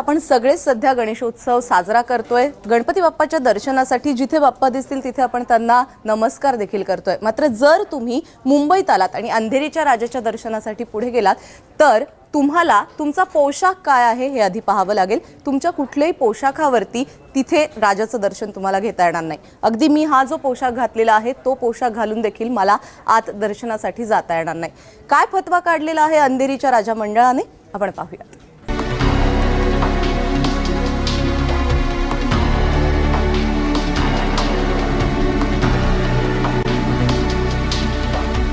आपण सगळे सध्या गणेशोत्सव साजरा करतोय। गणपती बाप्पाच्या दर्शनासाठी जिथे बाप्पा दिसतील तिथे आपण त्यांना नमस्कार देखील करतोय। मात्र जर तुम्ही मुंबईत आलात आणि अंधेरीच्या राजाच्या दर्शनासाठी पुढे गेलात तर तुम्हाला तुमचा पोशाख काय आहे हे आधी पाहावं लागेल। तुमच्या कुठल्याही पोशाखावरती तिथे राजाचं दर्शन तुम्हाला घेता येणार नाही। अगदी मी हा जो पोशाख घातलेला आहे तो पोशाख घालून देखील मला आत दर्शनासाठी जाता येणार नाही। काय फतवा काढलेला आहे अंधेरीच्या राजा मंडळाने आपण पाहूयात।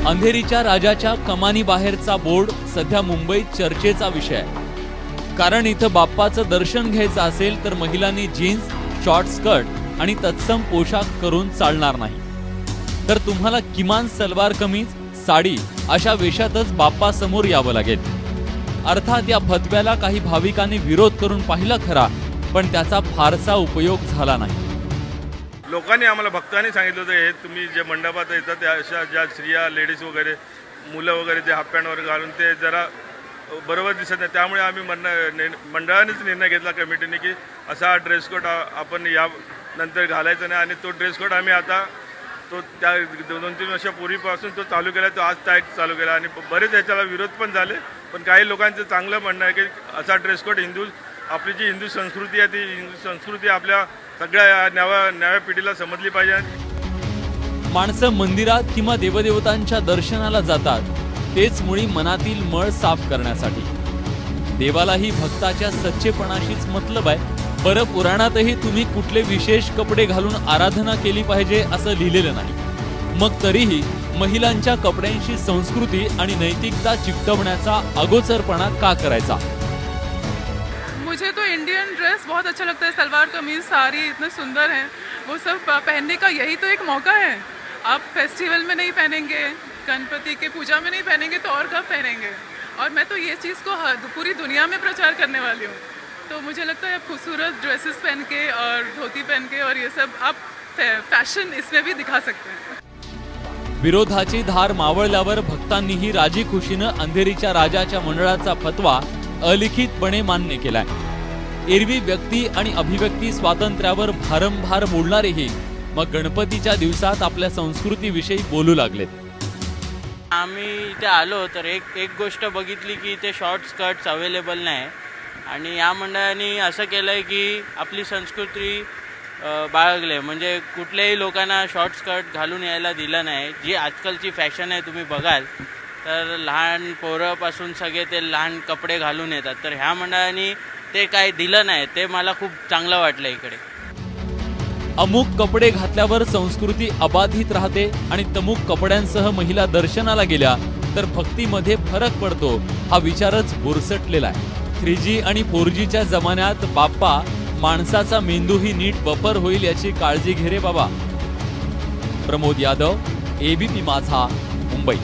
अंधेरीच्या राजाच्या कमानी बाहेरचा बोर्ड सध्या मुंबईत चर्चेचा विषय आहे। कारण इथं बाप्पाचं दर्शन घ्यायचं असेल तर महिलांनी जीन्स, शॉर्ट स्कर्ट आणि तत्सम पोशाख करून चालणार नाही, तर तुम्हाला किमान सलवार कमीज, साडी अशा वेशातच बाप्पा समोर यावं लागेल। अर्थात या फतव्याला काही भाविकांनी विरोध करून पाहिला खरा, पण त्याचा फारसा उपयोग झाला नाही। लोकांनी आम्हाला भक्तांनी सांगितलं होतं हे तुम्ही जे मंडपात येतात त्या अशा ज्या स्त्रिया, लेडीज वगैरे, मुलं वगैरे ते हाफ पॅन्ट वगैरे घालून ते जरा बरोबर दिसत नाही। त्यामुळे आम्ही मंडळानेच निर्णय घेतला कमिटीने की असा ड्रेस कोड आपण या नंतर घालायचा नाही आणि तो ड्रेस कोड आम्ही आता तो त्या 2-3 वर्षापूर्वीपासून तो चालू केला, तो आज टाईट चालू केला आणि बरेच याच्याला विरोध पण झाले। पण काही लोकांचं चांगलं म्हणणं आहे की असा ड्रेस कोड आपली जी हिंदू संस्कृती आहे ती हिंदू संस्कृती आपल्या सगळ्या नव्या पिढीला समजली पाहिजे। माणसं मंदिरात किंवा देवदेवतांच्या दर्शनाला जातात तेच मुळी मनातील मळ साफ करण्यासाठी। देवालाही भक्ताच्या सच्चेपणाशीच मतलब आहे। बरं, पुराणातही तुम्ही कुठले विशेष कपडे घालून आराधना केली पाहिजे असं लिहिलेलं नाही। मग तरीही महिलांच्या कपड्यांशी संस्कृती आणि नैतिकता चिकटवण्याचा अगोचरपणा का करायचा? मुझे तो इंडियन ड्रेस बहुत अच्छा लगता है। सलवार कमीज, साड़ी इतने सुंदर हैं, वो सब पहनने का यही तो एक मौका है। आप फेस्टिवल में नहीं पहनेंगे, गणपति के पूजा में नहीं पहनेंगे तो और कब पहनेंगे? और मैं तो ये चीज़ को पूरी दुनिया में प्रचार करने वाली हूँ। तो मुझे लगता है आप खूबसूरत ड्रेसेस पहन के और धोती पहन के और ये सब आप फैशन इसमें भी दिखा सकते हैं। विरोधाची धार मावळल्यावर भक्तांनीही राजी खुशीनं अंधेरीच्या राजाच्या मंडळाचा फतवा अलिखितपणे मान्य केलाय। एरवी व्यक्ती आणि अभिव्यक्ती स्वातंत्र्यावर भारंभार बोलणारेही मग गणपतीच्या दिवसात आपल्या संस्कृतीविषयी बोलू लागलेत। आम्ही इथे आलो तर एक गोष्ट बघितली की इथे शॉर्ट स्कर्ट्स अवेलेबल नाही आणि या मंडळाने असं केलंय की आपली संस्कृती बाळगले, म्हणजे कुठल्याही लोकांना शॉर्ट स्कर्ट घालून यायला दिलं नाही। जी आजकालची फॅशन आहे तुम्ही बघाल तर लहान पोरापासून सगळे ते लहान कपडे घालून येतात, तर ह्या मंडळाने ते काय दिलं नाही, ते मला खूप चांगलं वाटलं। इकडे अमुक कपडे घातल्यावर संस्कृती अबाधित राहते आणि तमुक कपड्यांसह महिला दर्शनाला गेल्या तर भक्तीमध्ये फरक पडतो, हा विचारच बुरसटलेला आहे। 3G आणि 4Gच्या जमान्यात बाप्पा माणसाचा मेंदूही नीट बपर होईल याची काळजी घे रे बाबा। प्रमोद यादव, ABP माझा, मुंबई।